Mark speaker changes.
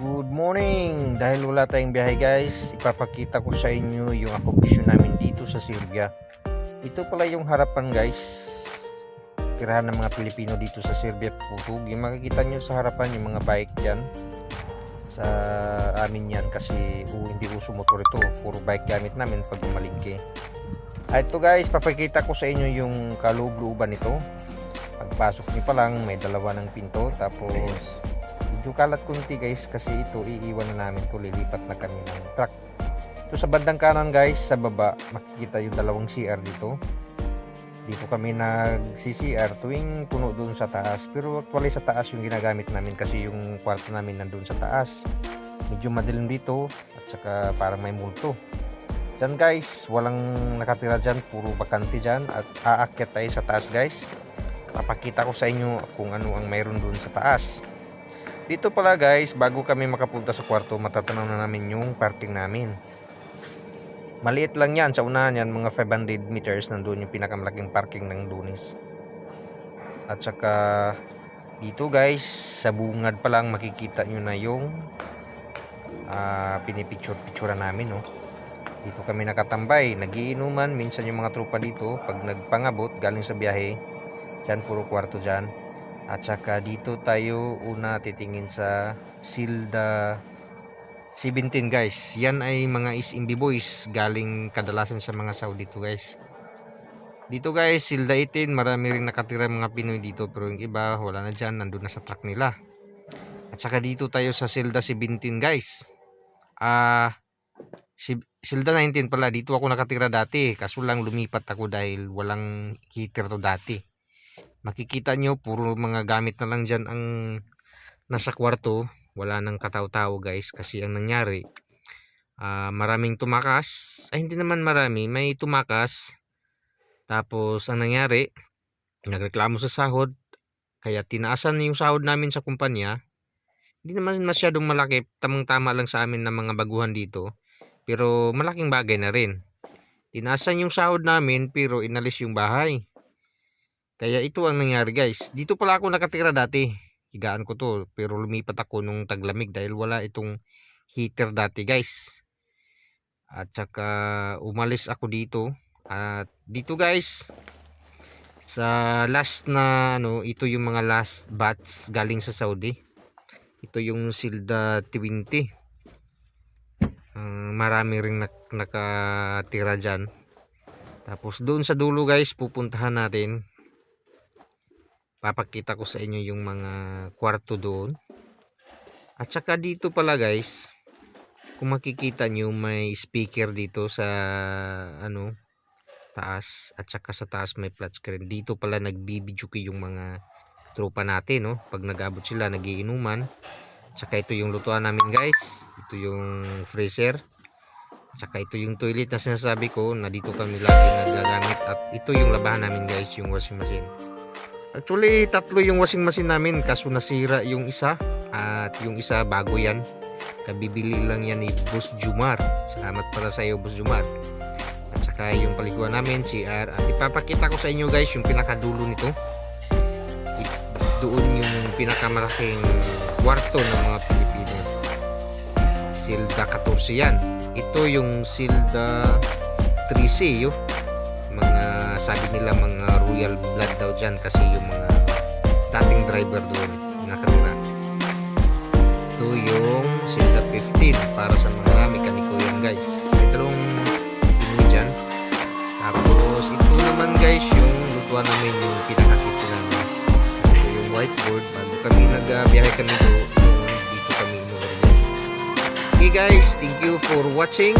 Speaker 1: Good morning! Dahil wala tayong biyahe guys, ipapakita ko sa inyo yung akobisyon namin dito sa Serbia. Ito pala yung harapan guys. Tirahan ng mga Pilipino dito sa Serbia. Putug. Yung makikita nyo sa harapan yung mga bike dyan. Sa amin yan kasi hindi uso motor ito. Puro bike gamit namin pag umalingke. Ito guys, papakita ko sa inyo yung kaloob-looban nito. Pagpasok nyo pa lang, may dalawa ng pinto. Tapos medyo kalat kunti guys kasi ito iiwan na namin to, lilipat na kami ng truck. So sa bandang kanan guys, sa baba makikita yung dalawang CR dito. Dito kami nag-CCR tuwing puno doon sa taas, pero actually sa taas yung ginagamit namin kasi yung kwarto namin nandun sa taas. Medyo madilim dito at saka parang may multo. Diyan guys, walang nakatira dyan, puro bakante dyan, at aakyat tayo sa taas guys. Papakita ko sa inyo kung ano ang mayroon doon sa taas. Dito pala guys, bago kami makapunta sa kwarto, matatanaw na namin yung parking namin. Maliit lang yan, sa unahan yan, mga 500 meters, nandun yung pinakamalaking parking ng Dunis. At saka dito guys, sa bungad pa lang makikita nyo na yung pinipicture-picture namin. No? Dito kami nakatambay, nagiinuman, minsan yung mga tropa dito, pag nagpangabot, galing sa biyahe, dyan puro kwarto dyan. At saka dito tayo una titingin sa Silda 17 guys. Yan ay mga SMB boys, galing kadalasan sa mga Saudi dito guys. Dito guys, Silda 18, marami rin nakatira mga Pinoy dito, pero yung iba wala na dyan, nandun na sa truck nila. At saka dito tayo sa Silda 17 guys. Silda 19 pala, dito ako nakatira dati, kaso lang lumipat ako dahil walang heater to dati. Makikita nyo, puro mga gamit na lang dyan ang nasa kwarto. Wala nang katao-tao guys. Kasi ang nangyari, maraming tumakas. Ay hindi naman marami, may tumakas. Tapos ang nangyari, nagreklamo sa sahod. Kaya tinaasan yung sahod namin sa kumpanya. Hindi naman masyadong malaki. Tamang-tama lang sa amin na mga baguhan dito. Pero malaking bagay na rin. Tinaasan yung sahod namin pero inalis yung bahay. Kaya ito ang nangyari guys. Dito pala ako nakatira dati. Higaan ko to. Pero lumipat ako nung taglamig dahil wala itong heater dati guys. At saka umalis ako dito. At dito guys, sa last na ito yung mga last batch galing sa Saudi. Ito yung Silda 20. Marami ring nakatira dyan. Tapos doon sa dulo guys, pupuntahan natin. Papakita ko sa inyo yung mga kwarto doon. At saka dito pala guys, kung makikita nyo may speaker dito sa taas. At saka sa taas may flat screen. Dito pala nagbibidyoke yung mga tropa natin. No? Pag nag-abot sila, nagiinuman. At saka ito yung lutuan namin guys. Ito yung freezer. At saka ito yung toilet na sinasabi ko na dito kami lagi nagagamit. At ito yung labahan namin guys, yung washing machine. Actually, tatlo yung washing machine namin kaso nasira yung isa at yung isa bago yan. Kabibili lang yan ni Boss Jumar. Salamat pala sa iyo Boss Jumar. At saka yung paliguan namin, CR. At ipapakita ko sa inyo guys yung pinakadulo nito. Doon yung pinakamalaking kwarto ng mga Pilipino. Silda 14 yan. Ito yung Silda 3C yun. Sabi nila mga royal blood daw dyan kasi yung mga dating driver doon nakatira. Ito yung Silda 15 para sa mga mekaniko yan guys. May dalawang Pinoy dyan. Tapos ito naman guys yung lutuan namin, yung pinakakitsi lang. Ito yung whiteboard. Bago kami nagbiyahe kami doon, dito kami inuwi. Okay guys, thank you for watching.